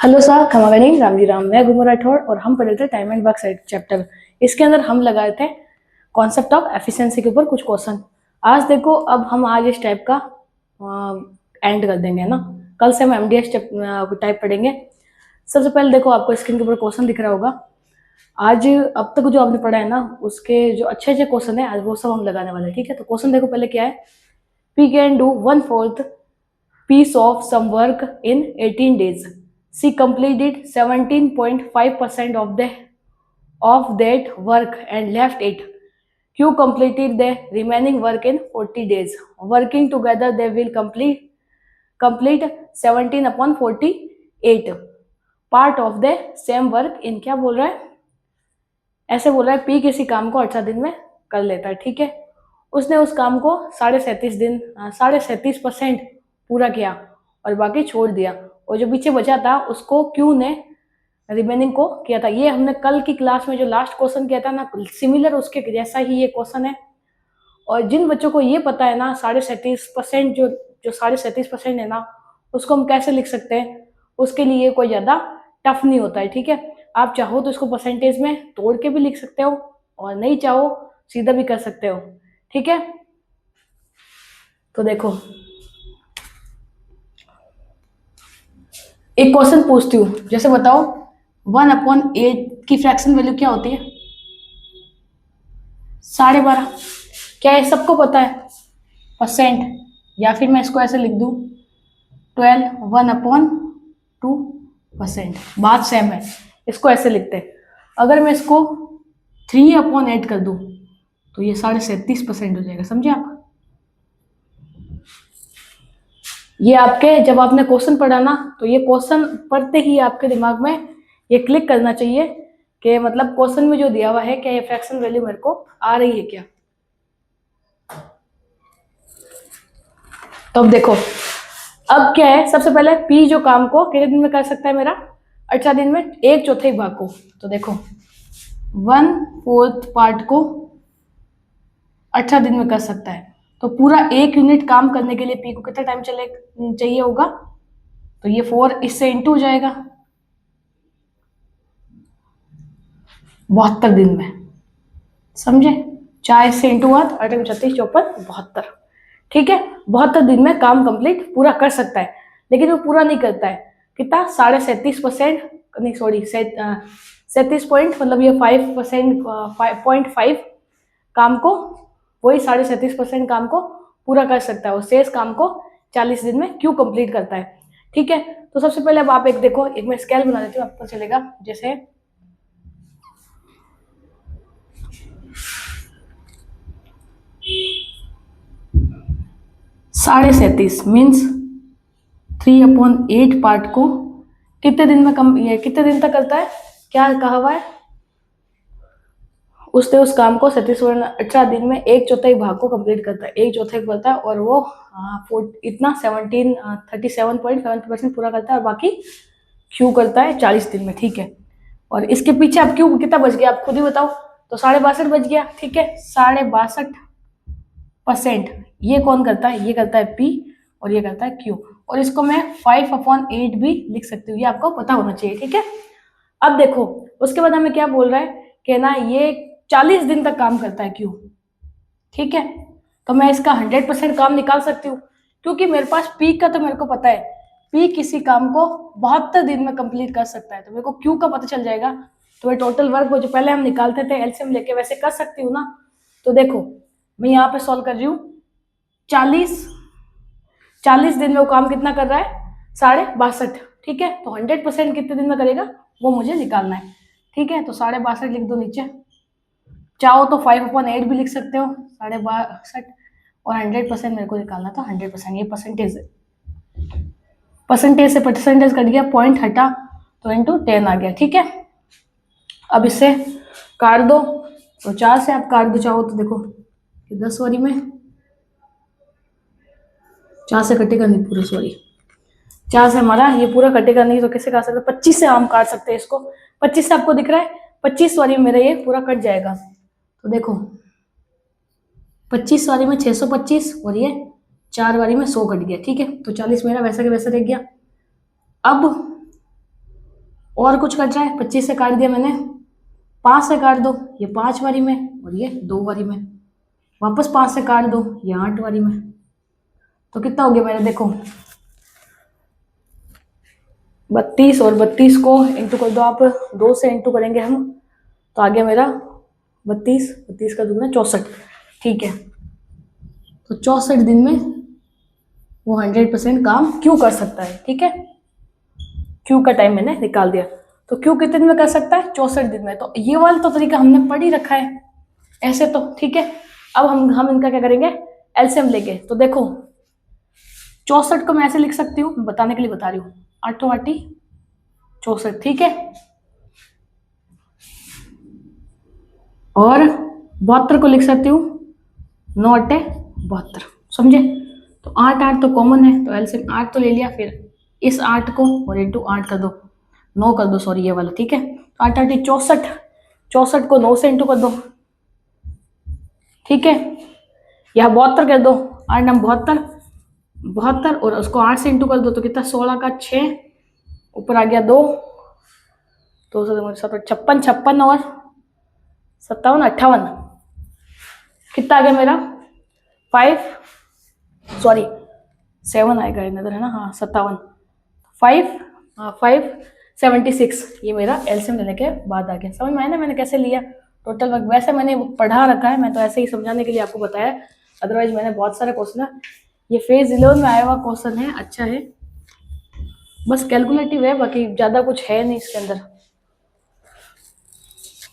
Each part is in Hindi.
हेलो सर, क्षमा करें, रामजी राम। मैं घूमर राठौड़ और हम पढ़े थे टाइम एंड वर्क चैप्टर। इसके अंदर हम लगाए थे कॉन्सेप्ट ऑफ एफिशिएंसी के ऊपर कुछ क्वेश्चन। आज देखो, अब हम आज इस टाइप का एंड कर देंगे ना। कल से हम एमडीएस टाइप पढ़ेंगे। सबसे पहले देखो, आपको स्क्रीन के ऊपर क्वेश्चन दिख रहा होगा। आज अब तक जो आपने पढ़ा है ना, उसके जो अच्छे अच्छे क्वेश्चन है आज वो सब हम लगाने वाले हैं। ठीक है, तो क्वेश्चन देखो पहले क्या है। P can do 1/4 piece of some work in 18 days. She completed 17.5% of that work and left it. Q completed the remaining work in 40 days. Working together, they will complete 17/48 part of the same work in, क्या बोल रहा है, ऐसे बोल रहा है P किसी काम को 18 दिन में कर लेता है। ठीक है, उसने उस काम को 37.5% पूरा किया और बाकी छोड़ दिया, और जो पीछे बचा था उसको क्यू ने रिमेनिंग को किया था। ये हमने कल की क्लास में जो लास्ट क्वेश्चन किया था ना, सिमिलर उसके जैसा ही ये क्वेश्चन है। और जिन बच्चों को ये पता है ना 37.5% जो 37.5% है ना, उसको हम कैसे लिख सकते हैं, उसके लिए कोई ज़्यादा टफ नहीं होता है। ठीक है, आप चाहो तो इसको परसेंटेज में तोड़ के भी लिख सकते हो और नहीं चाहो सीधा भी कर सकते हो। ठीक है, तो देखो एक क्वेश्चन पूछती हूँ, जैसे बताओ 1/8 की फ्रैक्शन वैल्यू क्या होती है? 12.5। क्या ये सबको पता है परसेंट? या फिर मैं इसको ऐसे लिख दूँ 12 1/2%। बात सेम है, इसको ऐसे लिखते हैं। अगर मैं इसको 3/8 कर दूँ तो ये 37.5% हो जाएगा। समझे आप? ये आपके जब आपने क्वेश्चन पढ़ा ना, तो ये क्वेश्चन पढ़ते ही आपके दिमाग में ये क्लिक करना चाहिए कि मतलब क्वेश्चन में जो दिया हुआ है, क्या ये फ्रैक्शन वैल्यू मेरे को आ रही है क्या। तो अब देखो, अब क्या है, सबसे पहले पी जो काम को कितने दिन में कर सकता है मेरा? 18 दिन में 1/4 भाग को। तो देखो 1/4 पार्ट को 18 दिन में कर सकता है, तो पूरा 1 यूनिट काम करने के लिए पी को कितना टाइम चाहिए होगा? तो ये 4 इससे इंटू हो जाएगा 72 दिन में। समझे? 4 इससे इंटू हुआ तो 8 36 54 72। ठीक है, 72 दिन में काम कंप्लीट पूरा कर सकता है, लेकिन वो पूरा नहीं करता है। कितना? 37.5%, नहीं सॉरी 37 पॉइंट, मतलब ये 5% 5.5 काम को, वही 37.5% काम को पूरा कर सकता है, और शेष काम को 40 दिन में क्यों कंप्लीट करता है। ठीक है, तो सबसे पहले अब आप एक देखो, एक मैं स्केल बना देती हूँ, आपको चलेगा। जैसे 37.5 मीन्स 3/8 पार्ट को कितने दिन में ये कितने दिन तक करता है? क्या कहा हुआ है? उसने उस काम को 18 दिन में 1/4 भाग को कंप्लीट करता है, 1/4 करता है, और वो इतना 37.7% पूरा करता है, और बाकी क्यू करता है 40 दिन में। ठीक है, और इसके पीछे अब क्यू कितना बच गया, आप खुद ही बताओ। तो 62.5 बच गया। ठीक है, 62.5% ये कौन करता है? ये करता है पी, और ये करता है क्यू, और इसको मैं 5/8 भी लिख सकती हूँ, ये आपको पता होना चाहिए। ठीक है, अब देखो उसके बाद हमें क्या बोल रहा है कि ना ये 40 दिन तक काम करता है क्यू। ठीक है, तो मैं इसका 100% काम निकाल सकती हूँ, क्योंकि मेरे पास पी का तो मेरे को पता है, पी किसी काम को 72 दिन में कंप्लीट कर सकता है, तो मेरे को क्यू का पता चल जाएगा। तो मैं टोटल वर्क वो जो पहले हम निकालते थे एलसीएम लेके, वैसे कर सकती हूँ ना। तो देखो मैं यहाँ पे सॉल्व कर रही हूँ। 40 दिन में वो काम कितना कर रहा है? 62.5। ठीक है, तो 100% कितने दिन में करेगा वो मुझे निकालना है। ठीक है, तो 62.5 लिख दो नीचे। चाहो तो 5/8 भी लिख सकते हो, 62.5, और 100% मेरे को निकालना था। 100% ये परसेंटेज है, परसेंटेज से परसेंटेज कट गया, पॉइंट हटा तो इंटू 10 आ गया। ठीक है, अब इससे काट दो, तो 4 से आप काट दो चाहो तो। देखो 10 वाली में 4 से कटेगा नहीं पूरा, सॉरी 4 से हमारा ये पूरा कटेगा नहीं, तो कैसे काट सकते? 25 से हम काट सकते हैं इसको। 25 से आपको दिख रहा है, 25 वाली में मेरा ये पूरा कट जाएगा। तो देखो 25 वाली में 625, और ये 4 वाली में 100 कट गया। ठीक है, तो 40 मेरा वैसा के वैसा रह गया। अब और कुछ कट रहा है? 25 से काट दिया मैंने, 5 से काट दो, ये 5 वारी में और ये 2 वारी में, वापस 5 से काट दो, ये 8 वारी में। तो कितना हो गया मेरा? देखो 32, और 32 को इंटू कर दो आप, 2 से इंटू करेंगे हम, तो आ गया मेरा 32, 32 का दूना 64। ठीक है, तो 64 दिन में वो 100% काम क्यों कर सकता है। ठीक है, क्यू का टाइम मैंने निकाल दिया। तो क्यू कितने दिन में कर सकता है? 64 दिन में। तो ये वाला तो तरीका हमने पढ़ ही रखा है ऐसे तो। ठीक है, अब हम इनका क्या करेंगे? एलसीएम लेके। तो देखो 64 को मैं ऐसे लिख सकती हूँ, बताने के लिए बता रही हूँ, 8 आटी 64। ठीक है, और 72 को लिख सकती हूँ 9 अट्टे 72। समझे? तो 8 8 तो कॉमन है, तो एलसीएम 8 तो ले लिया, फिर इस 8 को और इंटू 8 कर दो, 9 कर दो, सॉरी ये वाला। ठीक है, 8 8 64, 64 को 9 से इंटू कर दो। ठीक है, यहाँ 72 कर दो, 8 9 72, 72 और उसको 8 से इंटू कर दो, तो कितना? 16 का 6, ऊपर आ गया 2, 56, 56 और 57 58, कितना आ गया मेरा? 5, सॉरी 7 आएगा इधर, है ना? हाँ 57, 576, ये मेरा एलसीएम लेने के बाद आ गया। समझ में आया ना मैंने कैसे लिया टोटल वर्क? वैसे मैंने पढ़ा रखा है, मैं तो ऐसे ही समझाने के लिए आपको बताया, अदरवाइज मैंने बहुत सारे क्वेश्चन है। ये फेज 11 में आया हुआ क्वेश्चन है, अच्छा है, बस कैलकुलेटिव है, बाकी ज्यादा कुछ है नहीं इसके अंदर।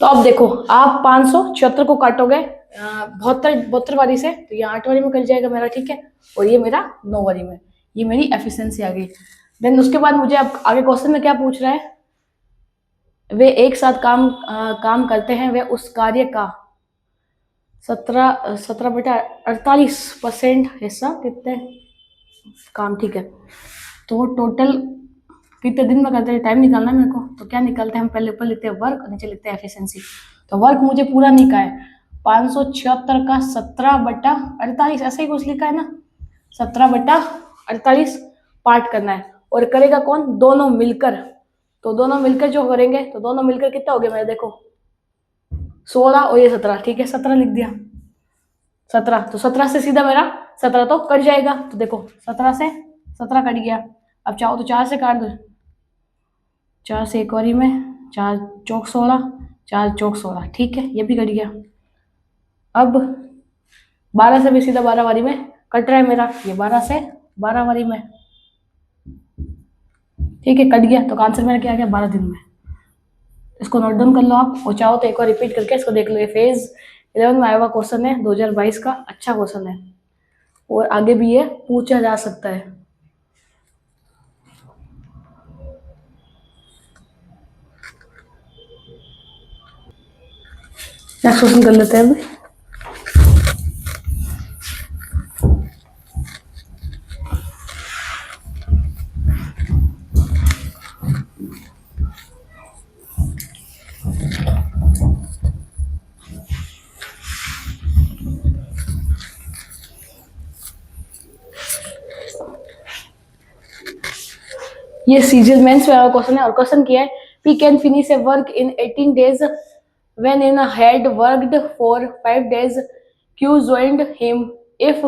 तो अब देखो, आप 576 को काटोगे 72 वारी से, तो ये 8 वारी में कट जाएगा मेरा। ठीक है, और ये मेरा 9 वारी में, ये मेरी एफिशिएंसी आ गई। देन उसके बाद मुझे अब आगे क्वेश्चन में क्या पूछ रहा है? वे एक साथ काम करते हैं, वे उस कार्य का 17/48% हिस्सा कितने काम। ठीक है, तो टोटल कितने दिन में करते हैं, टाइम निकालना है मेरे को। तो क्या निकालते हैं हम? पहले ऊपर लिखते हैं वर्क और नीचे लिखते हैं एफिशिएंसी। तो वर्क मुझे पूरा नहीं कहा है, 576 का 17/48 ऐसे ही कुछ लिखा है ना, 17/48 पार्ट करना है। और करेगा कौन? दोनों मिलकर। तो दोनों मिलकर जो करेंगे, तो दोनों मिलकर कितना हो गया मेरा? देखो 16 और ये 17। ठीक है, 17 लिख दिया, 17, तो 17 से सीधा मेरा 17 तो कट जाएगा। तो देखो 17 से 17 कट गया। अब चाहो तो 4 से काट दो, 4 से एक बारी में, 4 चौक 16, 4 चौक 16। ठीक है, ये भी कट गया। अब 12 से भी सीधा 12 वारी में कट रहा है मेरा, ये 12 से 12 वारी में। ठीक है, कट गया। तो आंसर मेरा क्या आ गया? 12 दिन में। इसको नोट डाउन कर लो आप, और चाहो तो एक बार रिपीट करके इसको देख लो। ये फेज 11 में आया हुआ क्वेश्चन है 2022 का, अच्छा क्वेश्चन है, और आगे भी ये पूछा जा सकता है। नेक्स्ट क्वेश्चन कर लेते हैं अभी। ये सीजल मेंस में आया क्वेश्चन है, और क्वेश्चन किया है P can finish A work in 18 days when in had worked for 5 days. Q joined him if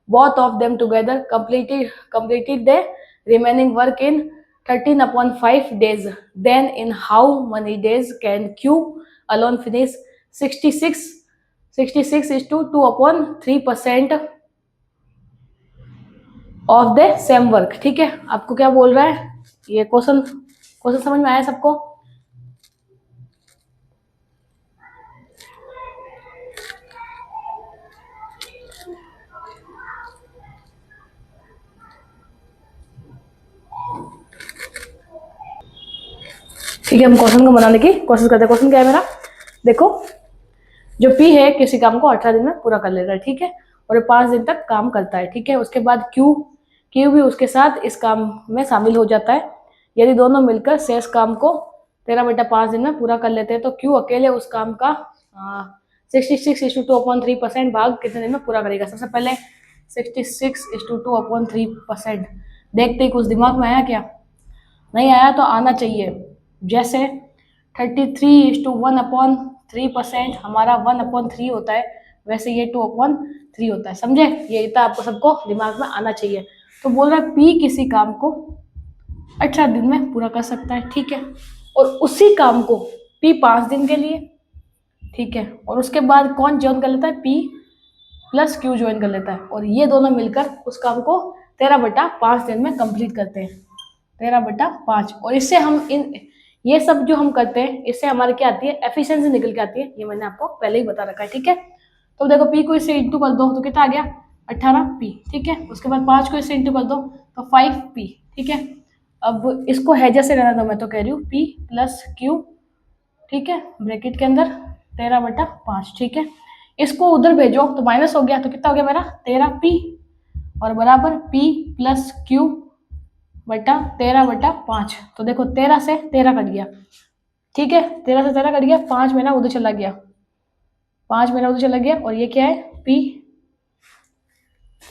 both of them together completed the remaining work in 13/5 days. Then in how many days can Q alone finish 66 is to 2/3% of the same work. ठीक है, आपको क्या बोल रहा है ये क्वेश्चन समझ में आया सबको? ठीक है, हम क्वेश्चन को बनाने की कोशिश करते हैं। क्वेश्चन क्या है मेरा? देखो, जो पी है किसी काम को 18 दिन में पूरा कर लेता है। ठीक है, और ये 5 दिन तक काम करता है। ठीक है, उसके बाद क्यू भी उसके साथ इस काम में शामिल हो जाता है। यदि दोनों मिलकर शेष काम को 13/5 दिन में पूरा कर लेते हैं, तो क्यू अकेले उस काम का 66 is to 2/3% भाग कितने दिन में पूरा करेगा? सबसे पहले 66 is to 2/3%। देखते ही कुछ दिमाग में आया क्या? नहीं आया तो आना चाहिए। जैसे 33:1/3% हमारा 1/3 होता है, वैसे ये 2/3 होता है। समझे? ये इतना आपको सबको दिमाग में आना चाहिए। तो बोल रहा है पी किसी काम को 18 दिन में पूरा कर सकता है, ठीक है, और उसी काम को पी 5 दिन के लिए, ठीक है, और उसके बाद कौन ज्वाइन कर लेता है, पी प्लस क्यू ज्वाइन कर लेता है, और ये दोनों मिलकर उस काम को 13/5 दिन में कंप्लीट करते हैं। 13/5। और इससे हम इन ये सब जो हम करते हैं इससे हमारे क्या आती है, एफिशिएंसी निकल के आती है। ये मैंने आपको पहले ही बता रखा है, ठीक है। तो देखो पी को इससे इंटू कर दो तो कितना आ गया, 18p, ठीक है। उसके बाद 5 को इससे इंटू कर दो तो 5p, ठीक है। अब इसको है जैसे रहना दो, मैं तो कह रही हूँ p प्लस क्यू, ठीक है, ब्रैकेट के अंदर 13/5, ठीक है। इसको उधर भेजो तो माइनस हो गया, तो कितना हो गया मेरा 13p, और बराबर p प्लस क्यू बटा 13/5। तो देखो 13 से 13 कट गया, ठीक है, 13 से 13 कट गया, 5 मेरा उधर चला गया, 5 मेरा उधर चला गया, और ये क्या है p,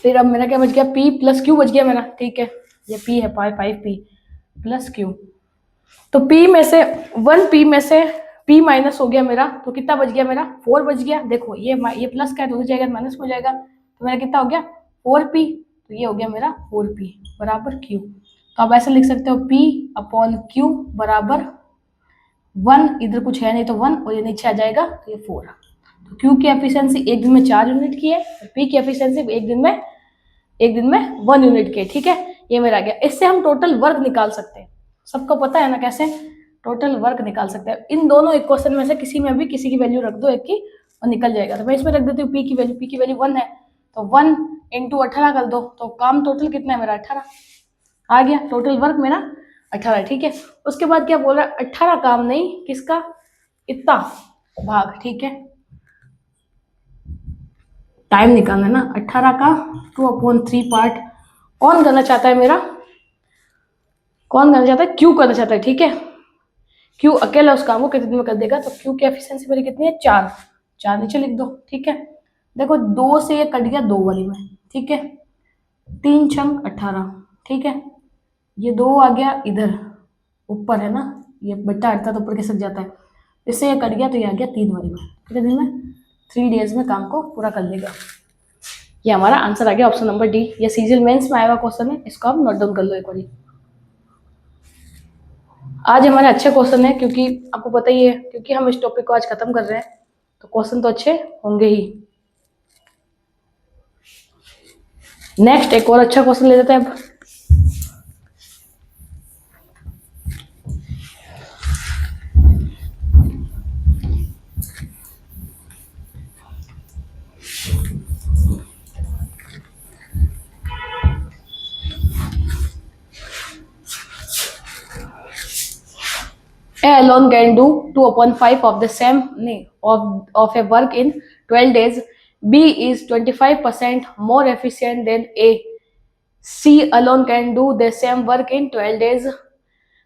फिर अब मेरा क्या बच गया, p प्लस क्यू बच गया मेरा, ठीक है, ये p है 5p प्लस क्यू। तो p में से 1p में से p माइनस हो गया मेरा, तो कितना बच गया मेरा 4 बच गया। देखो ये प्लस का है तो हो जाएगा, माइनस हो जाएगा, तो मेरा कितना हो गया 4p, तो ये हो गया मेरा 4p बराबर q। तो आप ऐसे लिख सकते हो p/q बराबर 1, इधर कुछ है नहीं तो 1, और ये नीचे आ जाएगा तो ये 4। तो q की एफिशिएंसी एक दिन में 4 यूनिट की है, और p की एफिशिएंसी एक दिन में 1 यूनिट की है, ठीक है। ये मेरा आ गया। इससे हम टोटल वर्क निकाल सकते हैं, सबको पता है ना कैसे टोटल वर्क निकाल सकते हैं। इन दोनों इक्वेशन में से किसी में भी किसी की वैल्यू रख दो एक की, और निकल जाएगा। तो मैं इसमें रख देती हूँ p की वैल्यू 1 है, तो 1 × 18 कर दो, तो काम टोटल कितना है मेरा 18 आ गया, टोटल वर्क मेरा 18, ठीक है। उसके बाद क्या बोल रहा है, 18 काम नहीं, किसका, इतना भाग, ठीक है, टाइम निकालना है ना, 18 का 2/3 पार्ट कौन करना चाहता है मेरा, कौन करना चाहता है, क्यू करना चाहता है, ठीक है। क्यू अकेला उस काम को कितने दिन में कर देगा, तो क्यू की एफिशिएंसी मेरी कितनी है 4, 4 नीचे लिख दो, ठीक है। देखो 2 से ये कट गया 2 वाली में, ठीक है, 3 छंग 18, ठीक है, ये 2 आ गया इधर ऊपर है ना, ये बट्टा हटता तो ऊपर के सक जाता है, इससे ये कट गया तो ये आ गया 3 वाली में, कितने दिन में 3 डेज में काम को पूरा कर लेगा। ये हमारा आंसर आ गया ऑप्शन नंबर डी। ये सीजीएल मेंस में आया हुआ क्वेश्चन है, इसको आप नोट डाउन कर लो एक बार। आज हमारे अच्छे क्वेश्चन है, क्योंकि आपको पता ही है, क्योंकि हम इस टॉपिक को आज खत्म कर रहे हैं, तो क्वेश्चन तो अच्छे होंगे ही। नेक्स्ट एक और अच्छा क्वेश्चन ले लेते हैं अब। A alone can do 2/5 of the same of a work in 12 days. B is 25% more efficient than A. C alone can do the same work in 12 days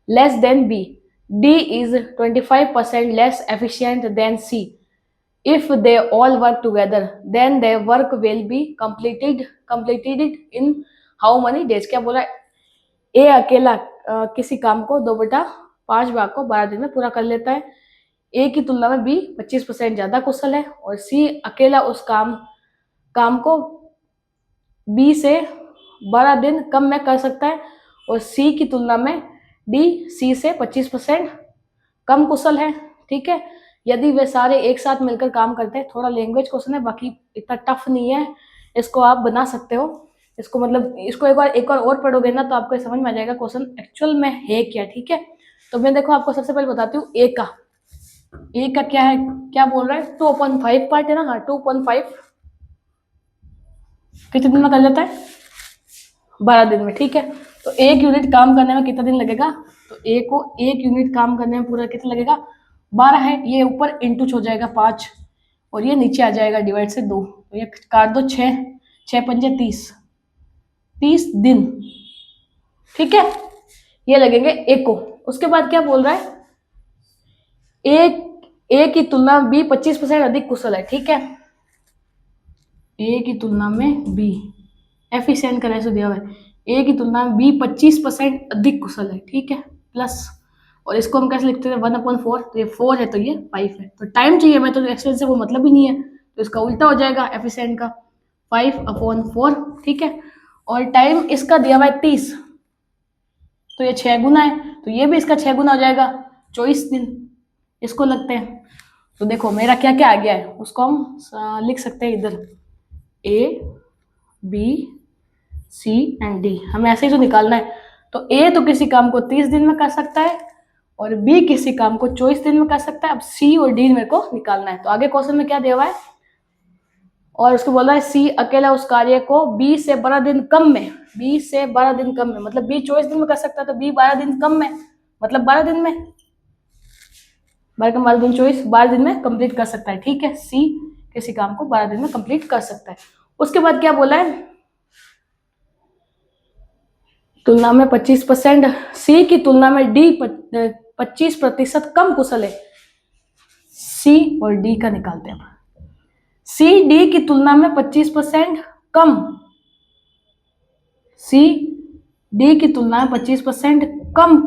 less than B. D is 25% less efficient than C. If they all work together, then their work will be completed in how many days? क्या बोला, ए अकेला किसी काम को 2/5 भाग को 12 दिन में पूरा कर लेता है। ए की तुलना में बी 25% ज्यादा कुशल है, और सी अकेला उस काम को बी से 12 दिन कम में कर सकता है, और सी की तुलना में डी सी से 25% कम कुशल है, ठीक है। यदि वे सारे एक साथ मिलकर काम करते हैं, थोड़ा लैंग्वेज क्वेश्चन है, बाकी इतना टफ नहीं है, इसको आप बना सकते हो। इसको मतलब इसको एक बार और पढ़ोगे ना तो आपको समझ में आ जाएगा क्वेश्चन एक्चुअल में है क्या, ठीक है। तो मैं देखो आपको सबसे पहले बताती हूँ ए का क्या है, क्या बोल रहा है 2/5 पार्ट है ना, हाँ 2/5 कितने दिन में कर लेता है 12 दिन में, ठीक है। तो 1 यूनिट काम करने में कितना दिन लगेगा, तो ए को 1 यूनिट काम करने में पूरा कितना लगेगा 12 है, ये ऊपर इंटू हो जाएगा 5, और ये नीचे आ जाएगा डिवाइड से 2, तो ये काट दो 6, 6 पंजे 30 दिन, ठीक है, ये लगेंगे ए को। उसके बाद क्या बोल रहा है, ए की तुलना में बी 25% अधिक कुशल है, ठीक है, ए की तुलना में बी एफिशिएंट करने से दिया हुआ है, ए की तुलना में बी 25% अधिक कुशल है, ठीक है, प्लस और इसको हम कैसे लिखते हैं 1/4, तो ये 4 है तो ये 5 है। तो टाइम चाहिए हमें, तो एक्सपेंस से वो मतलब ही नहीं है, तो इसका उल्टा हो जाएगा एफिशिएंट का 5/4, ठीक है। और टाइम इसका दिया हुआ है 30, तो ये 6 गुना है, तो ये भी इसका 6 गुना हो जाएगा, 24 दिन इसको लगते हैं। तो देखो मेरा क्या क्या आ गया है, उसको हम लिख सकते हैं इधर A, B, C and D, हमें ऐसे ही तो निकालना है। तो A तो किसी काम को 30 दिन में कर सकता है और B किसी काम को 24 दिन में कर सकता है। अब C और D मेरे को निकालना है। तो आगे क्वेश्चन में क्या दिया हुआ है, और उसको बोला है C अकेला उस कार्य को B से 12 दिन कम में, B से 12 दिन कम में, मतलब B 24 दिन में कर सकता है, तो B 12 दिन कम में, मतलब 12 दिन में, 12 कम 12 दिन 24, 12 दिन में कंप्लीट कर सकता है, ठीक है। C किसी काम को 12 दिन में कंप्लीट कर सकता है। उसके बाद क्या बोला है, तुलना में 25%, C की तुलना में D 25% कम कुशल है। C और D का निकालते हैं। C D की तुलना में 25% कम, C D की तुलना में 25% कम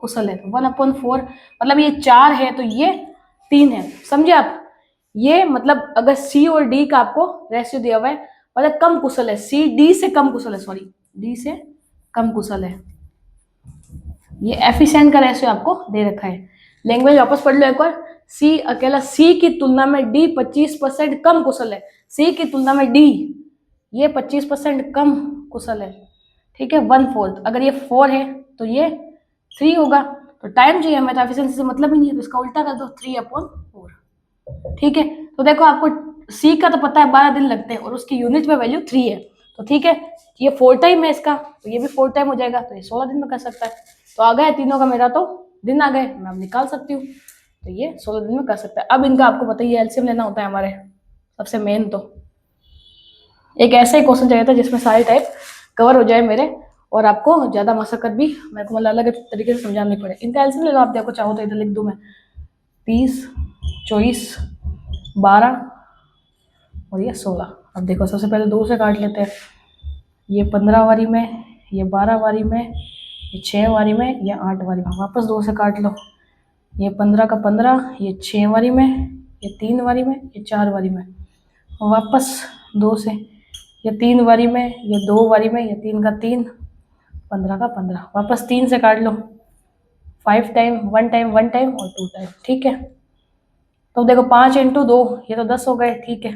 कुशल है। 1/4 मतलब ये 4 है तो ये 3 है, समझे आप। ये मतलब अगर C और D का आपको रेशियो दिया हुआ है, मतलब कम कुशल है, C D से कम कुशल है, सॉरी D से कम कुशल है। ये एफिशिएंट का रेशियो आपको दे रखा है। लैंग्वेज वापस पढ़ लो एक बार। C अकेला C की तुलना में D 25% कम कुशल है। C की तुलना में D ये 25% कम कुशल है, ठीक है। 1/4, अगर ये 4 है तो ये 3 होगा। तो टाइम चाहिए हमें, तो एफिशिएंसी से मतलब ही नहीं है, तो इसका उल्टा कर दो 3/4, ठीक है। तो देखो आपको C का तो पता है 12 दिन लगते हैं और उसकी यूनिट में वैल्यू 3 है, तो ठीक है, ये 4 टाइम है इसका, तो ये भी 4 टाइम हो जाएगा, तो ये 16 दिन में कर सकता है। तो आ गए तीनों का, मेरा तो दिन आ गए, मैं अब निकाल सकती हूँ, तो ये 16 दिन में कर सकता है। अब इनका आपको बताइए एलसीएम लेना होता है हमारे सबसे मेन। तो एक ऐसा ही क्वेश्चन चाहिए था जिसमें सारे टाइप कवर हो जाए मेरे, और आपको ज़्यादा मशक्कत भी मेरे को मतलब अलग तरीके से समझानी पड़े। इनका एलसीएम ले लो आप, देखो चाहो तो इधर लिख दूँ मैं, 30, 24, 12 और ये 16। अब देखो सबसे पहले 2 से काट लेते हैं, ये 15 वारी में, ये 12 वारी में, ये 6 वारी में, ये 8 वारी में, वापस 2 से काट लो, ये 15 का 15, ये 6 वारी में, ये 3 वारी में, ये 4 वारी में, वापस 2 से, ये 3 वारी में, ये 2 वारी में, ये 3 का 3, 15 का 15, वापस 3 से काट लो, 5 टाइम, 1 टाइम, 1 टाइम और 2 टाइम, ठीक है। तो देखो 5 × 2 ये तो 10 हो गए, ठीक है।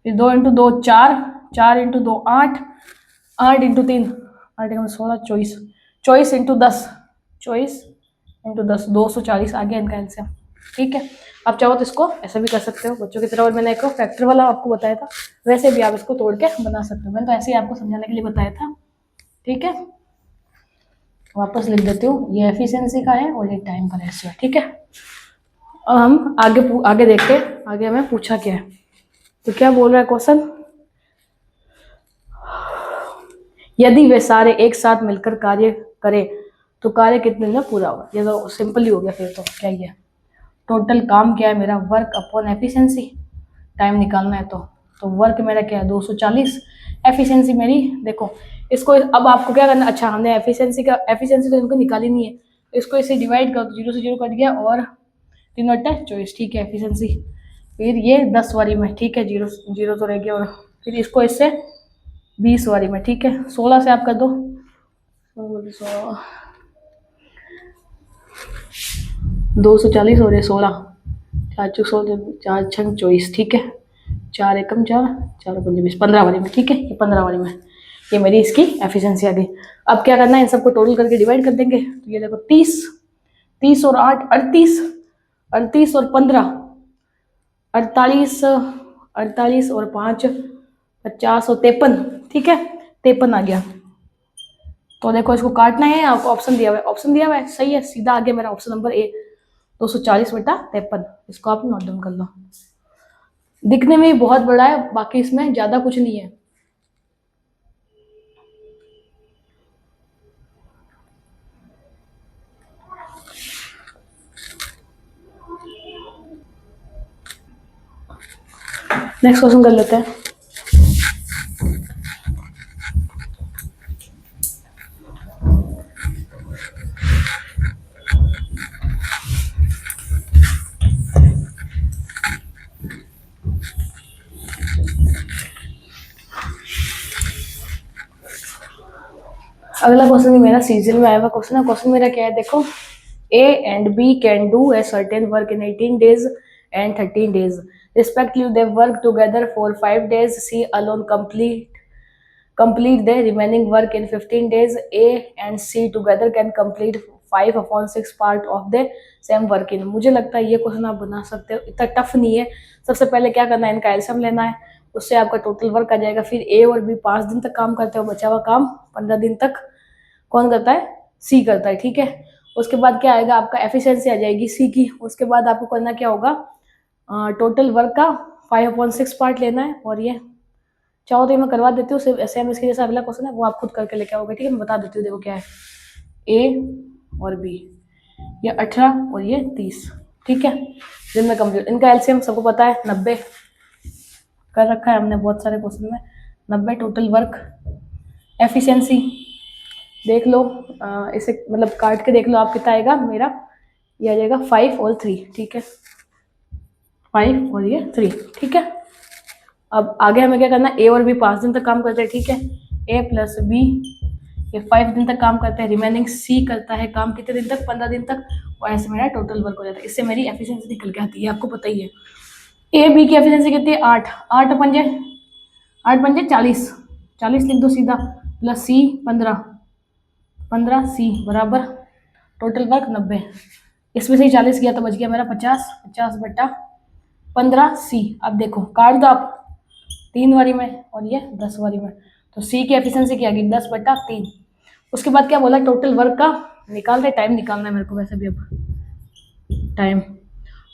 फिर 2 × 2 4, 4 × 2 8, 8 × 3 8 × 16 24, 24 × 10, 24 × 10 240 आ गया इनका आंसर, ठीक है। आप चाहो तो इसको ऐसा भी कर सकते हो बच्चों की तरह, और मैंने एक फैक्टर वाला आपको बताया था, वैसे भी आप इसको तोड़ के बना सकते हो, मैंने तो ऐसे ही आपको समझाने के लिए बताया था, ठीक है। वापस लिख देती हूँ, ये एफिशिएंसी का है और ये टाइम का रेशियो है, ठीक है। अब हम आगे देखते हैं, आगे हमें पूछा क्या है। तो क्या बोल रहा है क्वेश्चन, यदि वे सारे एक साथ मिलकर कार्य करें तो कार्य कितने दिन में पूरा होगा। ये तो सिंपल ही हो गया, फिर तो क्या ही है, टोटल काम क्या है मेरा, वर्क अपॉन एफिशिएंसी, टाइम निकालना है तो वर्क मेरा क्या है 240, एफिशिएंसी मेरी देखो, इसको अब आपको क्या करना, अच्छा हमने एफिशिएंसी तो इनको निकाली नहीं है, तो इसको इसे डिवाइड कर दो, 0 से 0 कट गया और 3 × 24, ठीक है एफिशिएंसी। फिर ये 10 वारी में, ठीक है, 0 0 तो रह गया, और फिर इसको इससे 20 वारी में, ठीक है। 16 से आप कर दो, 240 और ये 16, 4 × 16, 4 × 24, ठीक है, 4 एकम 4, 4 × 20, 15 वाली में, ठीक है, ये 15 वाली में, ये मेरी इसकी एफिशिएंसी आ गई। अब क्या करना है, इन सबको टोटल करके डिवाइड कर देंगे, तो ये देखो 30, 30 और 8 38, 38 और 15 48, 48 और 5 50 और 53, ठीक है, 53 आ गया। तो देखो इसको काटना है, आपको ऑप्शन दिया हुआ है, ऑप्शन दिया हुआ है, सही है, सीधा आ गया मेरा ऑप्शन नंबर ए, 240/53, इसको आप नोट डाउन कर लो। दिखने में बहुत बड़ा है, बाकी इसमें ज्यादा कुछ नहीं है। नेक्स्ट क्वेश्चन कर लेते हैं। अगला क्वेश्चन मेरा सीजन में आया हुआ क्वेश्चन है। क्वेश्चन मेरा क्या है देखो, A and B can do a certain work in 18 days and 13 days respectively. They work together for 5 days. C alone complete the remaining work in 15 days. A and C together can complete 5/6 part of the same work in। मुझे लगता है ये क्वेश्चन आप बना सकते हो, इतना टफ नहीं है। सबसे पहले क्या करना है, इनका एलसीएम लेना है, उससे आपका टोटल वर्क आ जाएगा। फिर ए और बी 5 दिन तक काम करते हो, बचा हुआ काम 15 दिन तक कौन करता है, सी करता है, ठीक है। उसके बाद क्या आएगा, आपका एफिशिएंसी आ जाएगी सी की। उसके बाद आपको करना क्या होगा, टोटल वर्क का 5/6 पार्ट लेना है। और ये चाहो तो मैं करवा देती हूँ, सिर्फ सेम इसके जैसा अगला क्वेश्चन है वो आप खुद करके लेके आओगे, ठीक है। मैं बता देती हूँ, देखो क्या है, ए और बी, ये 18 और ये 30, ठीक है। दिन में कंप्लीट, इनका एलसीएम सबको पता है 90 कर रखा है हमने बहुत सारे क्वेश्चन में। 90 टोटल वर्क, एफिशिएंसी देख लो, इसे मतलब काट के देख लो आप कितना आएगा मेरा, ये आ जाएगा 5 और 3, ठीक है, 5 और ये 3, ठीक है। अब आगे हमें क्या करना है, ए और बी 5 दिन तक काम करते हैं, ठीक है। ए प्लस बी ये 5 दिन तक काम करते हैं, रिमेनिंग सी करता है काम कितने दिन तक, 15 दिन तक। और ऐसे मेरा टोटल वर्क हो जाता है। इससे मेरी एफिशिएंसी निकल के आती है, आपको पता ही है। ए बी की एफिशिएंसी कितनी है, 8, 8 पंजे 40, 40 लिख दो सीधा, प्लस सी 15, 15 सी बराबर टोटल वर्क 90। इसमें से 40 गया तो बच गया मेरा 50, 50/15 सी। अब देखो काट दो आप 3 बारी में और ये 10 बारी में, तो सी की एफिशिएंसी क्या आएगी, 10/3। उसके बाद क्या बोला, टोटल वर्क का निकाल रहे, टाइम निकालना है मेरे को वैसे भी। अब टाइम,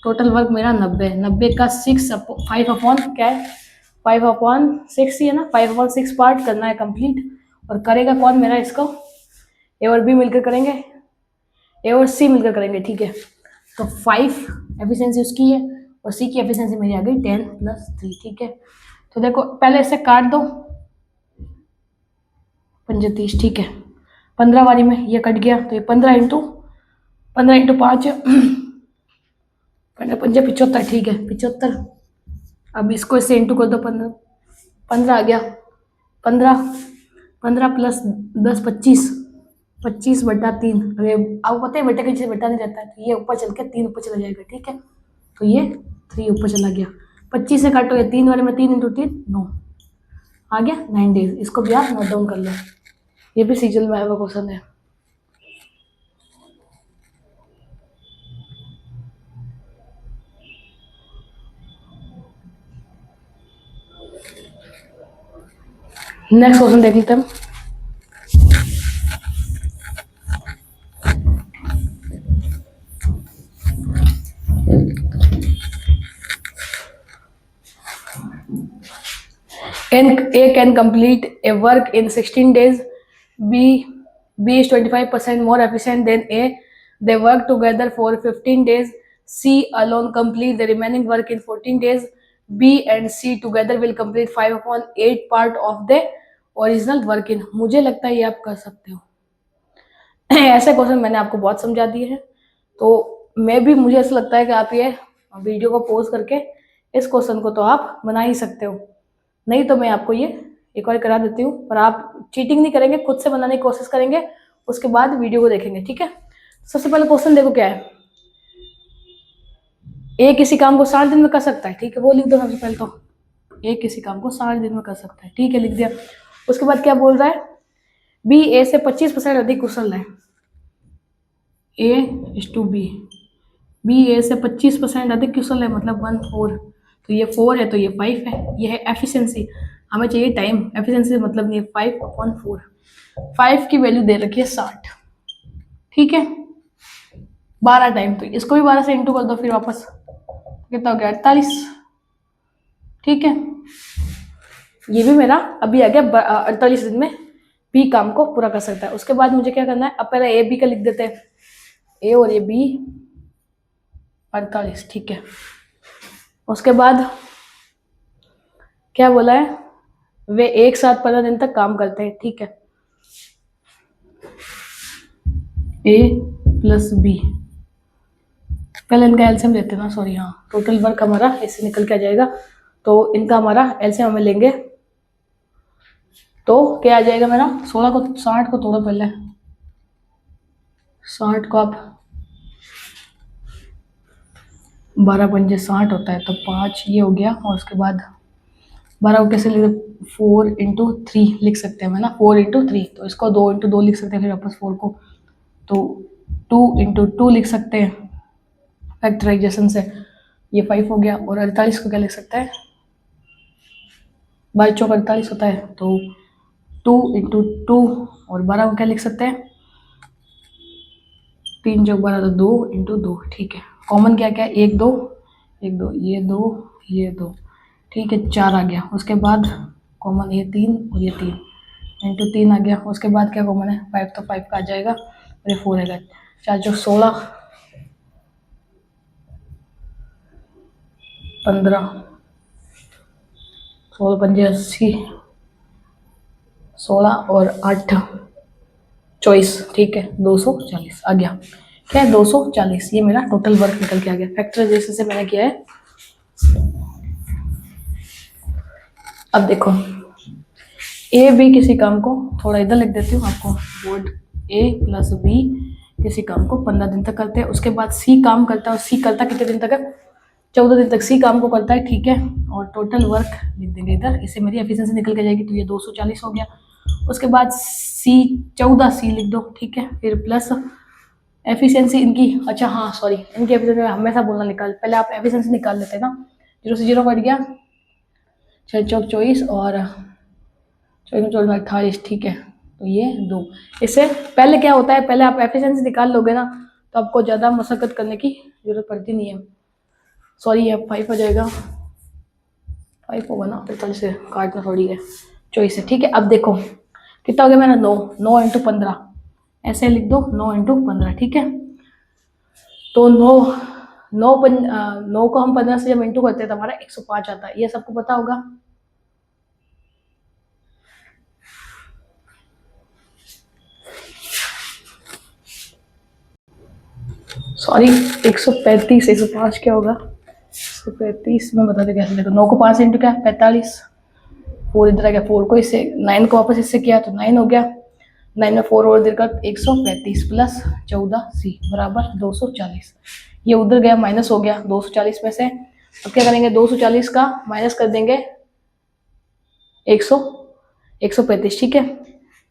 टोटल वर्क मेरा 90, 90 का 5 अपॉन क्या है, 5/6 ही है ना, 5/6 पार्ट करना है कंप्लीट। और करेगा कौन मेरा, इसको ए और बी मिलकर करेंगे, ए और सी मिलकर करेंगे, ठीक है। तो 5 एफिशिएंसी उसकी है और सी की एफिशिएंसी मेरी आ गई 10 + 3, ठीक है। तो देखो पहले इसे काट दो, 35, ठीक है। 15 बारी में ये कट गया, तो ये 15 × 5 15 पंजे 75, ठीक है, 75। अब इसको इससे इंटू कर दो, 15 15 आ गया, 15 15 + 10 25, 25/3। अरे आपको पता है बेटे के चीज़ बेटा नहीं रहता है, तो ये ऊपर चल के 3 ऊपर चला जाएगा, ठीक है। तो ये 3 ऊपर चला गया, 25 से काटो, ये 3 बारे में 3 × 3 9 आ गया, 9 डेज। इसको भी आप नोट डाउन कर लो, ये भी सीजन में आया हुआ क्वेश्चन है। नेक्स्ट क्वेश्चन देख लेते हैं। A can complete a work in 16 days. B is 25% more efficient than A. They work together for 15 days. C alone complete the remaining work in 14 days. B and C together will complete 5/8 part of the original work in। मुझे लगता है ये आप कर सकते हो। ऐसे क्वेश्चन मैंने आपको बहुत समझा दिए हैं, तो मुझे ऐसा लगता है कि आप ये वीडियो को पॉज करके इस क्वेश्चन को तो आप बना ही सकते हो। नहीं तो मैं आपको ये एक और करा देती हूँ, पर आप चीटिंग नहीं करेंगे, खुद से बनाने की कोशिश करेंगे, उसके बाद वीडियो को देखेंगे, ठीक है। सबसे पहले क्वेश्चन देखो क्या है, ए किसी काम को 60 दिन में कर सकता है, ठीक है, वो लिख दो सबसे पहले। तो ए किसी काम को 60 दिन में कर सकता है, ठीक है, लिख दिया। उसके बाद क्या बोल रहा है, बी ए से 25% अधिक कुशल है। बी ए से 25% अधिक कुशल है, मतलब 1/4। तो ये 4 है तो ये 5 है, ये है एफिशिएंसी। हमें चाहिए टाइम, एफिशिएंसी मतलब नहीं है, 5/4। 5 की वैल्यू दे रखी है 60, ठीक है। 12 टाइम, तो इसको भी 12 से इंटू कर दो, फिर वापस कितना हो गया, 48, ठीक है। ये भी मेरा अभी आ गया 48 दिन में बी काम को पूरा कर सकता है। उसके बाद मुझे क्या करना है, अब पहले ए बी का लिख देते हैं, ए और ये बी 48, ठीक है। उसके बाद क्या बोला है, वे एक साथ 15 दिन तक काम करते हैं, ठीक है। ए प्लस बी, पहले इनका एलसीएम लेते हैं ना, सॉरी, हाँ, टोटल वर्क हमारा इससे निकल के आ जाएगा, तो इनका हमारा एलसीएम हमें लेंगे। तो क्या आ जाएगा मेरा 16 को 60 को तोड़ो पहले, 60 को आप 12 पंजे 60 होता है, तो 5 ये हो गया, और उसके बाद 12 को कैसे लिख, 4 × 3 लिख सकते हैं ना, 4 × 3, तो इसको 2 × 2 लिख सकते हैं, फिर वापस 4 को तो 2 × 2 लिख सकते हैं फैक्टराइजेशन से, ये 5 हो गया। और 48 को क्या लिख सकते हैं, 22 चौक 48 होता है, तो 2 × 2, और 12 को क्या लिख सकते हैं, 3 चौक 12, तो 2 × 2, ठीक है। कॉमन क्या क्या है, 1 2 1 2, ये 2 ये 2, ठीक है, 4 आ गया। उसके बाद कॉमन ये 3 और ये 3 × 3 आ गया। उसके बाद क्या कॉमन है, 5, तो 5 का आ जाएगा, और ये 4 आएगा। 4 चौक 16, 15, 16 पंजे 80, 16 और 8 24, ठीक है, 240 आ गया। क्या है, 240, ये मेरा टोटल वर्क निकल के आ गया। फैक्टराइजेशन से मैंने किया है। अब देखो, ए बी किसी काम को, थोड़ा इधर लिख देती हूँ आपको, बोर्ड ए प्लस बी किसी काम को 15 दिन तक करते हैं। उसके बाद सी काम करता है, और सी करता कितने दिन तक है, 14 दिन तक सी काम को करता है, ठीक है। और टोटल वर्क लिख देंगे इधर, इससे मेरी एफिशिएंसी निकल के जाएगी, तो ये 240 हो गया। उसके बाद सी 14 सी लिख दो, ठीक है, फिर प्लस एफिशिएंसी इनकी, अच्छा हाँ सॉरी, इनकी एफिशिएंसी हमेशा बोलना निकाल, पहले आप एफिशिएंसी निकाल लेते हैं ना, 0 से 0 कट गया, 6 चौक 24 और 24 28, ठीक है, तो ये 2। इससे पहले क्या होता है, पहले आप एफिशिएंसी निकाल लोगे ना, तो आपको ज़्यादा मशक्कत करने की जरूरत पड़ती नहीं है। सॉरी, ये 5 हो जाएगा, 5 होगा ना, 45 से काटना थोड़ी है, 24 है, ठीक है। अब देखो कितना हो गया मेरा, 9, 9 × 15, ऐसे लिख दो, 9 × 15, ठीक है। तो 9 को हम 15 से जब इंटू करते हैं तो हमारा 105 आता है, ये सबको पता होगा। सॉरी, 135, 105 क्या होगा, 135 में बता दे कैसे, देखो 9 को 5 से इंटू क्या, 45, 4 इधर आ गया, 4 को इससे 9 को वापस इससे किया तो 9 हो गया, 9 में 4 और देकर 135 प्लस 14 सी बराबर 240, ये उधर गया माइनस हो गया 240 में से। अब क्या करेंगे, 240 का माइनस कर देंगे 135, ठीक है।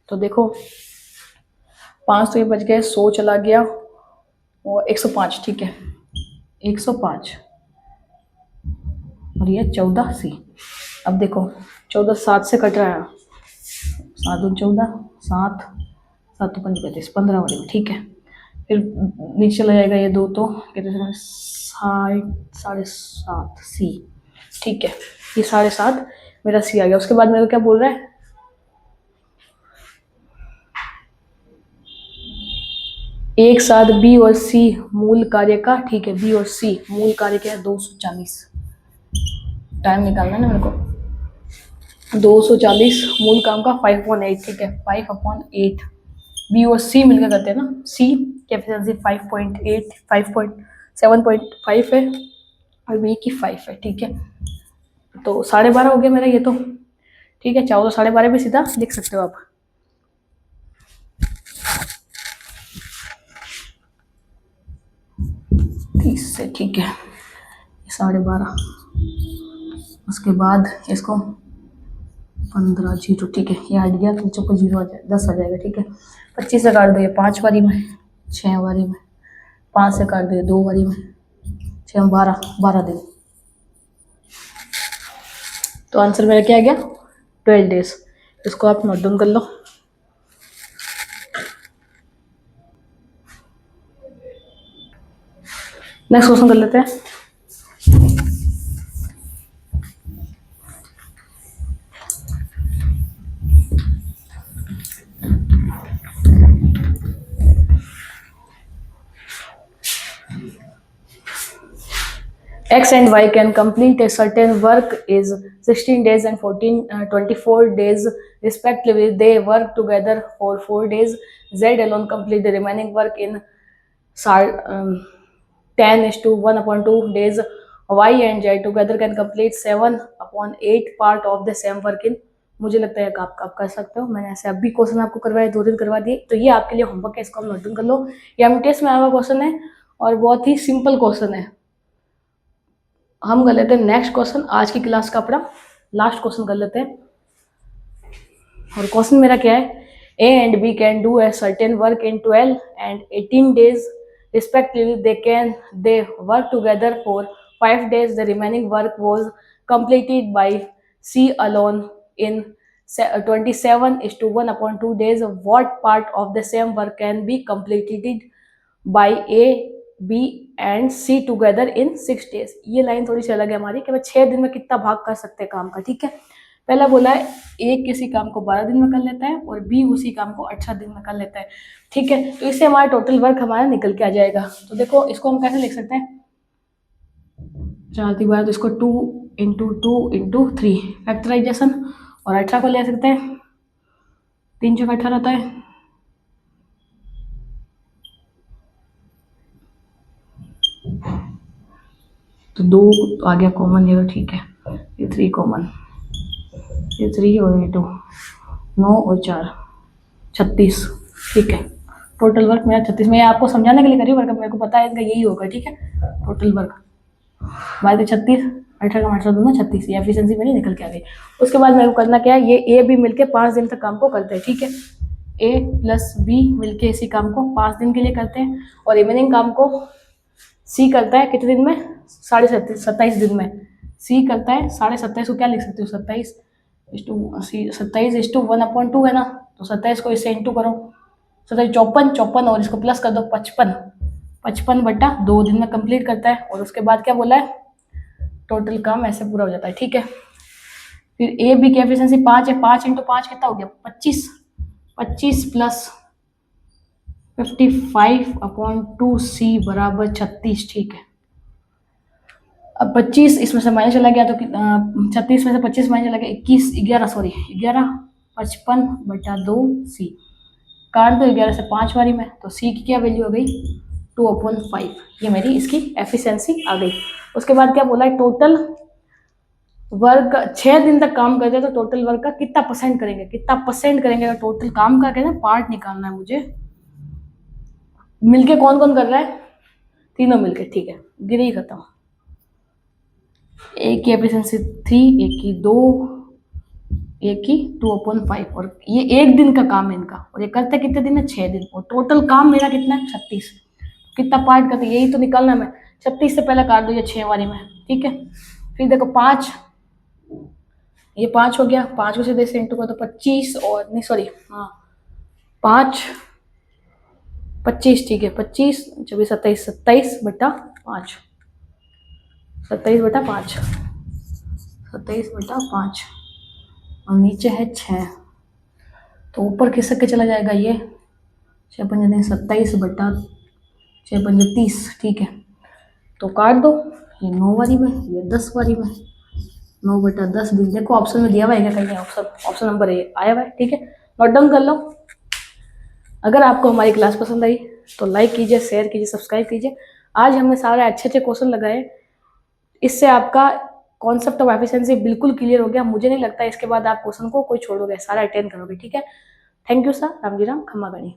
तो देखो 5 तो ये बच गए, 100 चला गया, और 105, ठीक है, 105, और ये 14 सी। अब देखो 14 7 से कट रहा है, 7 दूनी 14, 7 7 तो 5 35, 15 वाले में, ठीक है। फिर नीचे चला जाएगा ये 2, तो कितने, 7.5 सी, ठीक है, ये 7.5 मेरा सी आ गया। उसके बाद मेरे को क्या बोल रहा है, एक साथ बी और सी मूल कार्य का, ठीक है, बी और सी मूल कार्य क्या है, 240, टाइम निकालना है ना मेरे को, 240 मूल काम का 5/8, ठीक है, 5/8, बी और सी मिलकर करते हैं ना, सी की एफिशिएंसी 5.8 5.7.5 है, और बी की 5 है, ठीक है। तो 12.5 हो गया मेरा ये तो, ठीक है, चाहो तो 12.5 भी सीधा लिख सकते हो आप। से, ठीक है, 12.5, उसके बाद इसको 15 जीरो, ठीक है, ये हट गया, तो चुप 0 आ जाए, 10 आ जाएगा, ठीक है। 25 से काट दो ये 5 बारी में, 6 बारी में, 5 से काट दो ये 2 बारी में, 6 12 दिन, तो आंसर मेरा क्या आ गया, 12 डेज। इसको आप नोट डाउन कर लो। नेक्स्ट क्वेश्चन कर लेते हैं। X and Y can complete a certain work is 16 days and 24 days respectively. They work together for 4 days. Z alone complete the remaining work in 10:1/2 days. Y and Z together can complete 7/8 part of the same work in मुझे लगता है कि आप कर सकते हो। मैंने ऐसे अभी क्वेश्चन आपको करवाए, 2 दिन करवा दिए, तो ये आपके लिए होमवर्क है, इसको आप नोट डाउन कर लो। ये एमटीएस में आया हुआ क्वेश्चन है और बहुत ही सिंपल क्वेश्चन है। हम कर लेते हैं नेक्स्ट क्वेश्चन, आज की क्लास का अपना लास्ट क्वेश्चन कर लेते हैं। और क्वेश्चन मेरा क्या है, A and B can do a certain work in 12 and 18 days respectively. They work together for 5 days. The remaining work was completed by C alone in 27:1/2 days. What part of the same work can be completed by A, B and C together in 6 days? ये लाइन थोड़ी सी अलग है हमारी कि मैं 6 दिन में कितना भाग कर सकते हैं काम का। ठीक है, पहला बोला है ए किसी काम को 12 दिन में कर लेता है और बी उसी काम को 18 दिन में कर लेता है। ठीक है, तो इससे हमारा टोटल वर्क हमारा निकल के आ जाएगा। तो देखो इसको हम कैसे लिख सकते हैं, 4 × 12 तो इसको 2 × 2 × 3 फैक्टराइजेशन, और 18 को ले सकते हैं, 3 × 18 होता है, तो 2 आ गया कॉमन, ये तो ठीक है, ये 3 कॉमन, ये 3 और ये 2, 9 और 4 36। ठीक है, टोटल वर्क मेरा 36 में, आपको समझाने के लिए करी वर्क, मेरे को पता है इनका यही होगा। ठीक है, टोटल वर्क बाय 36, 18 का 18 दूना 36, ये एफिशिएंसी मेरी निकल के आ गई। उसके बाद मेरे को करना क्या है, ये ए बी मिलके 5 दिन तक काम को करते हैं। ठीक है, ए प्लस बी मिलके इसी काम को 5 दिन के लिए करते हैं, और रिमेनिंग काम को सी करता है कितने दिन में, 27 दिन में। सी करता है 27.5 को क्या लिख सकते हो, 27:1/2 है ना, तो 27 को इससे इंटू करो, 27 54 और इसको प्लस कर दो 55, 55/2 दिन में कंप्लीट करता है। और उसके बाद क्या बोला है, टोटल काम ऐसे पूरा हो जाता है। ठीक है, फिर ए बी की एफिशिएंसी 5 है, 5 × 5 कितना हो गया, 25, 25 प्लस 55/2 सी बराबर 36। ठीक है, अब 25 इसमें से माइनस चला गया तो 36 में से 25 माइनस चला गया 11 55/2 सी, काट दो 11 से 5 बारी में, तो सी की क्या वैल्यू हो गई, 2/5। ये मेरी इसकी एफिशिएंसी आ गई। उसके बाद क्या बोला है, टोटल वर्क 6 दिन तक काम करते हैं तो टोटल वर्क का कितना परसेंट करेंगे, तो टोटल काम का कहना पार्ट निकालना है मुझे। मिलके कौन कौन कर रहा है, तीनों मिलके। ठीक है, गिरी खत्म, एक की एफिशिएंसी 3, एक की 2, एक की 2/5, और ये 1 दिन का काम है इनका, और ये करते कितने दिन है, 6 दिन, और टोटल काम मेरा कितना है, 36। कितना पार्ट करते, यही तो निकालना है। मैं 36 से पहले काट दो ये 6 वाली में। ठीक है, फिर देखो 5, ये 5 हो गया, 5 को सीधे से इंटू कर दो 25, और नहीं सॉरी हाँ 5 25। ठीक है, 25 24 27 27/5, 27/5, 27/5, और नीचे है 6, तो ऊपर खिसक के चला जाएगा ये 6 × 5 = 27/6 × 5 = 30। ठीक है, तो काट दो, ये 9 वाली में, ये 10 वाली में, 9/10 दिन। देखो ऑप्शन में दिया हुआ है, कहीं ऑप्शन नंबर ए आया हुआ है। ठीक है, नोट डाउन कर लो। अगर आपको हमारी क्लास पसंद आई तो लाइक कीजिए, शेयर कीजिए, सब्सक्राइब कीजिए। आज हमने सारे अच्छे अच्छे क्वेश्चन लगाए, इससे आपका कॉन्सेप्ट ऑफ एफिशिएंसी बिल्कुल क्लियर हो गया। मुझे नहीं लगता इसके बाद आप क्वेश्चन को कोई छोड़ोगे, सारा अटेंड करोगे। ठीक है, thank you sir, Ram ji Ram, खम्मा गणी।